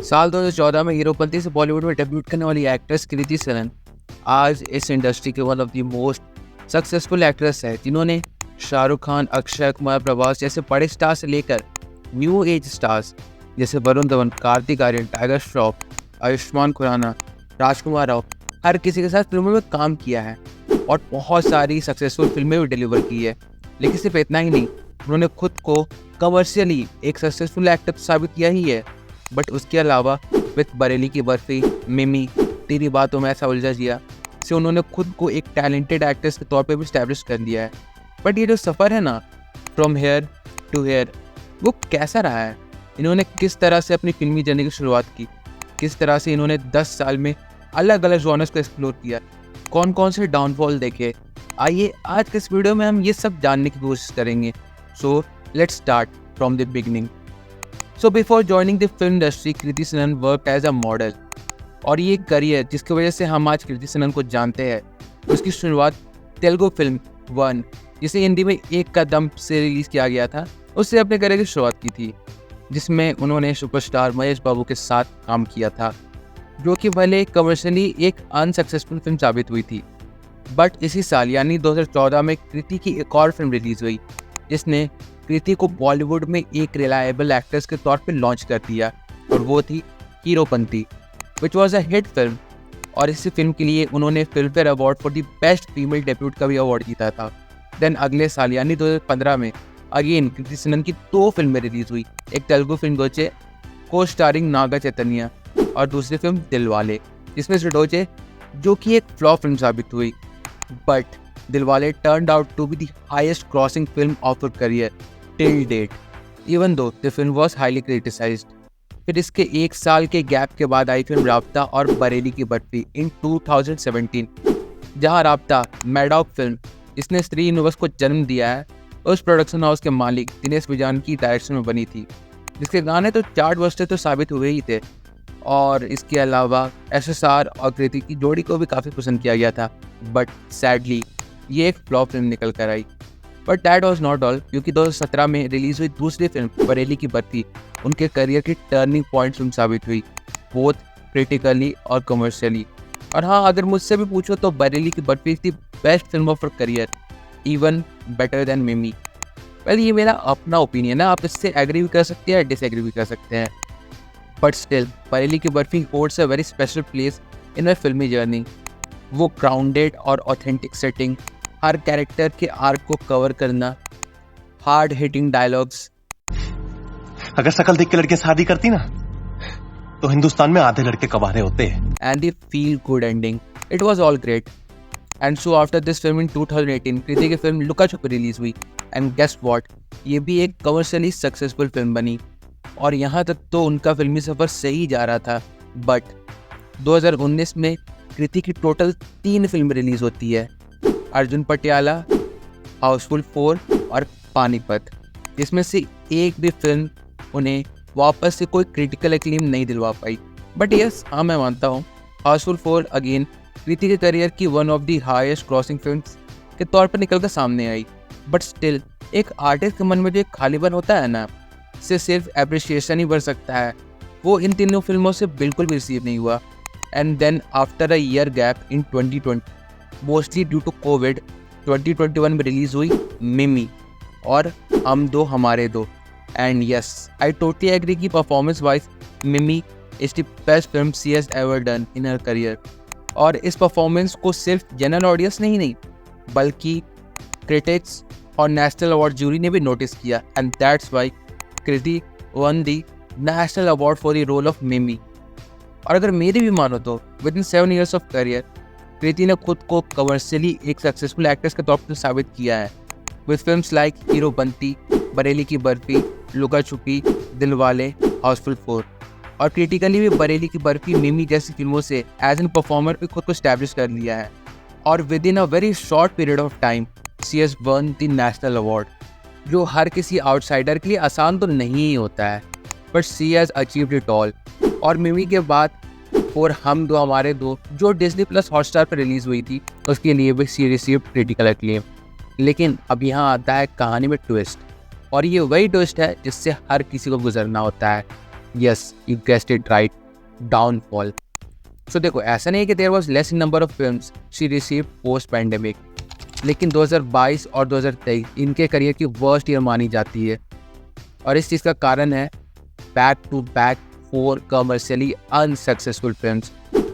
साल 2014 में हीरोपंती से बॉलीवुड में डेब्यूट करने वाली एक्ट्रेस कृति सेनन आज इस इंडस्ट्री के one of the most successful actress है, जिन्होंने शाहरुख खान, अक्षय कुमार, प्रभास जैसे बड़े स्टार से लेकर न्यू एज स्टार्स जैसे वरुण धवन, कार्तिक आर्यन, टाइगर श्रॉफ, आयुष्मान खुराना, राजकुमार राव, हर किसी के साथ फिल्मों में काम किया है और बहुत सारी सक्सेसफुल फिल्में भी डिलीवर की है। लेकिन सिर्फ इतना ही नहीं, उन्होंने खुद को कमर्शियली एक सक्सेसफुल एक्टर साबित किया ही है। बट उसके अलावा विथ बरेली की बर्फी, मिमी, तेरी बातों में ऐसा उलझा जिया से उन्होंने खुद को एक टैलेंटेड एक्ट्रेस के तौर पे भी स्टैब्लिश कर लिया है। बट ये जो सफ़र है ना, फ्रॉम हेयर टू हेयर, वो कैसा रहा है? इन्होंने किस तरह से अपनी फिल्मी जर्नी की शुरुआत की, किस तरह से इन्होंने 10 साल में अलग अलग जॉनर्स को एक्सप्लोर किया, कौन कौन से डाउनफॉल देखे, आइए आज के इस वीडियो में हम ये सब जानने की कोशिश करेंगे। So let's start from the beginning. So before joining the film industry, Kriti Sanon worked as a model, और ये करियर जिसकी वजह से हम आज कृति सेनन को जानते हैं, उसकी शुरुआत तेलुगु फिल्म वन, जिसे हिंदी में एक कदम से रिलीज़ किया गया था, उससे अपने करियर की शुरुआत की थी, जिसमें उन्होंने सुपरस्टार महेश बाबू के साथ काम किया था, जो कि भले कमर्शियली एक अनसक्सेसफुल फिल्म साबित हुई थी। बट इसी साल यानी 2014 में कृति की एक और फिल्म रिलीज़ हुई, जिसने कृति को बॉलीवुड में एक रिलायबल एक्ट्रेस के तौर पे लॉन्च कर दिया, और वो थी Heropanti, which was a hit film. और इसी फिल्म के लिए उन्होंने film fair award for the best female debut का भी अवार्ड जीता था। देन अगले साल यानी 2015 में अगेन कृति सेनन की 2 फिल्में रिलीज हुई, एक तेलुगु फिल्म डोचे को स्टारिंग नागा चैतन्य, और दूसरी फिल्म दिलवाले, जिसमें से डोचे जो कि एक फ्लॉप फिल्म साबित हुई। But Dilwale turned out to be the highest grossing film of her career till date, even though the film was highly criticized. फिर इसके 1 साल के गैप के बाद आई फिल्म राब्ता और बरेली की बर्फी इन 2017, जहां राब्ता मैडॉक फिल्म, इसने स्त्री यूनिवर्स को जन्म दिया है, उस प्रोडक्शन हाउस के मालिक दिनेश विजान की डायरेक्शन में बनी थी, जिसके गाने तो चार्ट बस्टर तो साबित हुए ही थे। और इसके अलावा SSR और कृति की जोड़ी को भी काफ़ी पसंद किया गया था। बट सैडली ये एक फ्लॉप फिल्म निकल कर आई। But that was not all, क्योंकि 2017 में रिलीज हुई दूसरी फिल्म बरेली की बर्फी उनके करियर की टर्निंग पॉइंट फिल्म साबित हुई, बोथ क्रिटिकली और कमर्शियली। और हाँ, अगर मुझसे भी पूछो तो बरेली की barfi is the best film of her career, even better than मिमी। वेल, ये मेरा अपना ओपिनियन है, आप इससे एग्री भी कर सकते हैं, डिसएग्री भी कर सकते हैं। बट स्टिल बरेली की Barfi holds a very special place in my filmy journey. वो ग्राउंडेड और ऑथेंटिक सेटिंग, हर कैरेक्टर के आर्क को कवर करना, हार्ड हिटिंग डायलॉग्स। अगर शकल देख के लड़के शादी करती ना, तो हिंदुस्तान में आधे लड़के कबारे होते हैं। And the feel good ending, it was all great. And so after this film in 2018 कृति की फिल्म लुका छुपी रिलीज हुई, एंड गेस व्हाट, ये भी एक कमर्शियली सक्सेसफुल फिल्म बनी। और यहाँ तक तो उनका फिल्मी सफ़र सही जा रहा था। बट 2019 में कृति की टोटल 3 फिल्म रिलीज होती है, अर्जुन पटियाला, हाउसफुल 4 और पानीपत। इसमें से एक भी फिल्म उन्हें वापस से कोई क्रिटिकल एक्लेम नहीं दिलवा पाई। बट यस, हाँ, मैं मानता हूँ हाउसफुल 4 अगेन कृति के करियर की one of the highest crossing films के तौर पर निकल कर सामने आई। बट स्टिल एक आर्टिस्ट के मन में जो एक खालीपन होता है ना, से सिर्फ एप्रिसिएशन ही बढ़ सकता है, वो इन तीनों फिल्मों से बिल्कुल भी रिसीव नहीं हुआ। And then after a year gap in 2020, mostly due to COVID, 2021 में रिलीज हुई मिमी और हम दो हमारे दो। And yes, I totally agree कि performance wise Mimi is the best film she has ever done in her career. और इस परफॉर्मेंस को सिर्फ जनरल ऑडियंस नहीं बल्कि क्रिटिक्स और नेशनल अवार्ड जूरी ने भी नोटिस किया, and that's why Kriti won the national award for the role of Mimi. और अगर मेरी भी मानो तो within 7 years of career Kriti ने खुद को कमर्शियली एक सक्सेसफुल एक्ट्रेस के तौर पर साबित किया है, with films like Heropanti, Bareilly की बर्फी, लुका छुपी, दिलवाले, हाउसफुल 4। और क्रिटिकली भी बरेली की बर्फी, मिमी जैसी फिल्मों से एज एन परफॉर्मर भी खुद को स्टैब्लिश कर लिया है। और with in a very short period of time she has one the national award, जो हर किसी आउटसाइडर के लिए आसान तो नहीं ही होता है, but she has achieved it all. और मिमी के बाद और हम दो हमारे दो, जो डिज्नी प्लस हॉटस्टार पर रिलीज हुई थी, उसके लिए भी शी रिसीव्ड क्रिटिकल एक्लेम। लेकिन अब यहाँ आता है कहानी में ट्विस्ट, और ये वही ट्विस्ट है जिससे हर किसी को गुजरना होता है। Yes, you guessed it right, downfall. So देखो, ऐसा नहीं है कि there was less in number of films she received post pandemic, लेकिन 2022 और 2023 इनके करियर की वर्स्ट ईयर मानी जाती है। और इस चीज़ का कारण है back to back 4 commercially unsuccessful films,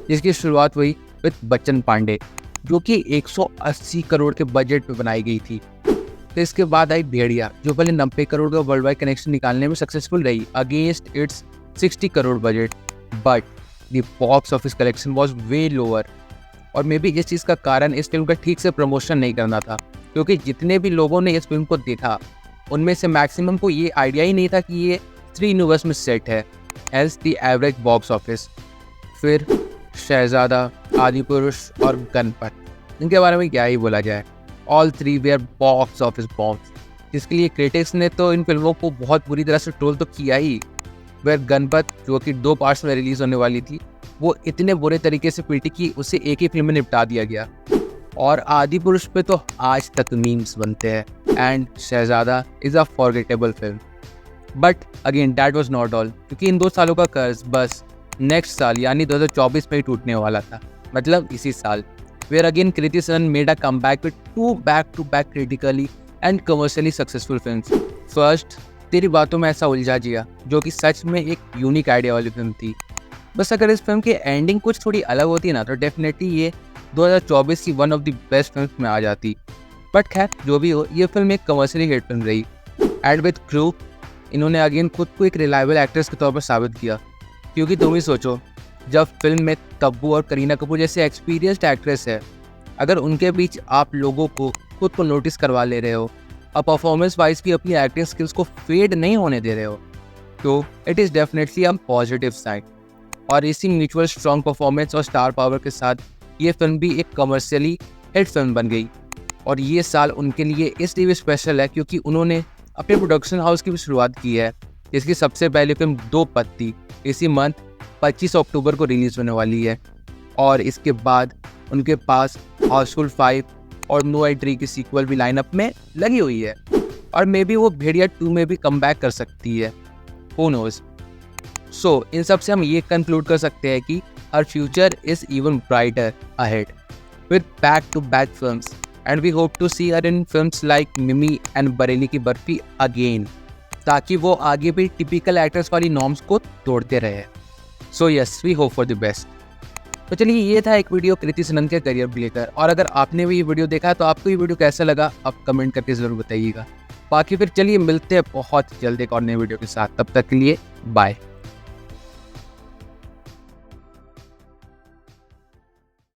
जिसकी शुरुआत हुई विद बच्चन पांडे, जो कि 180 करोड़ के बजट पे बनाई गई थी। तो इसके बाद आई भेड़िया, जो पहले 90 करोड़ का वर्ल्ड वाइड कनेक्शन निकालने में सक्सेसफुल रही against it's 60 crore budget, but the box office collection was way lower. और मे बी इस चीज़ का कारण इस फिल्म का ठीक से प्रमोशन नहीं करना था, क्योंकि जितने भी लोगों ने इस फिल्म को देखा उनमें से मैक्सिमम को ये आइडिया ही नहीं था कि ये 3 यूनिवर्स में सेट है, else the average box office. फिर शहजादा, आदिपुरुष और गणपत, इनके बारे में क्या ही बोला जाए, all 3 were box office bombs, जिसके लिए क्रिटिक्स ने तो इन फिल्मों को बहुत बुरी तरह से ट्रोल तो किया ही। वेयर गणपत, जो कि 2 पार्ट्स में रिलीज होने वाली थी, वो इतने बुरे तरीके से पीटी कि उसे एक ही फिल्म में निपटा दिया गया। और आदिपुरुष पे तो आज तक मीम्स बनते हैं, and Shehzada is a forgettable film. But again that was not all, क्योंकि इन 2 सालों का कर्ज बस नेक्स्ट साल यानी 2024 में ही टूटने वाला था, मतलब इसी साल। Where again Kriti Sanon made a comeback with 2 back to back critically and commercially successful films. First, Teri Baaton में ऐसा उलझा जिया, जो कि सच में एक यूनिक आइडिया वाली फिल्म थी। बस अगर इस फिल्म की एंडिंग कुछ थोड़ी अलग होती ना, तो डेफिनेटली ये 2024 की one of the best film में आ जाती। बट खैर, जो भी हो, ये फिल्म एक कमर्शियली हिट फिल्म रही। एंड विद क्रू, इन्होंने अगेन खुद को एक रिलायबल एक्ट्रेस के तौर पर साबित किया, क्योंकि तुम ही सोचो, जब फिल्म में तब्बू और करीना कपूर जैसे एक्सपीरियंस्ड एक्ट्रेस है, अगर उनके बीच आप लोगों को खुद को नोटिस करवा ले रहे हो और परफॉर्मेंस वाइज भी अपनी एक्टिंग स्किल्स को फेड नहीं होने दे रहे हो, तो it is definitely a positive sign. और इसी म्यूचुअल स्ट्रॉन्ग परफॉर्मेंस और स्टार पावर के साथ ये फिल्म भी एक कमर्शियली हिट फिल्म बन गई। और ये साल उनके लिए इसलिए भी स्पेशल है क्योंकि उन्होंने अपने प्रोडक्शन हाउस की भी शुरुआत की है, जिसकी सबसे पहली फिल्म 2 पत्ती इसी मंथ 25 अक्टूबर को रिलीज होने वाली है। और इसके बाद उनके पास हाउसफुल 5 और नो एंट्री की सीक्वल भी लाइनअप में लगी हुई है, और मे बी वो भेड़िया 2 में भी कमबैक कर सकती है, हू नोज। सो इन सब से हम ये कंक्लूड कर सकते हैं कि her future is even brighter ahead with back to back films, and we hope to see her in films like Mimi and Bareilly की बर्फी अगेन, ताकि वो आगे भी टिपिकल एक्टर्स वाली नॉर्म्स को तोड़ते रहे। So yes, we hope for the best. तो चलिए, ये था एक वीडियो कृति सेनन के करियर को लेकर, और अगर आपने भी ये वीडियो देखा है तो आपको ये वीडियो कैसा लगा आप कमेंट करके ज़रूर बताइएगा। बाकी फिर चलिए मिलते हैं बहुत जल्द एक और नए वीडियो के साथ, तब तक के लिए बाय।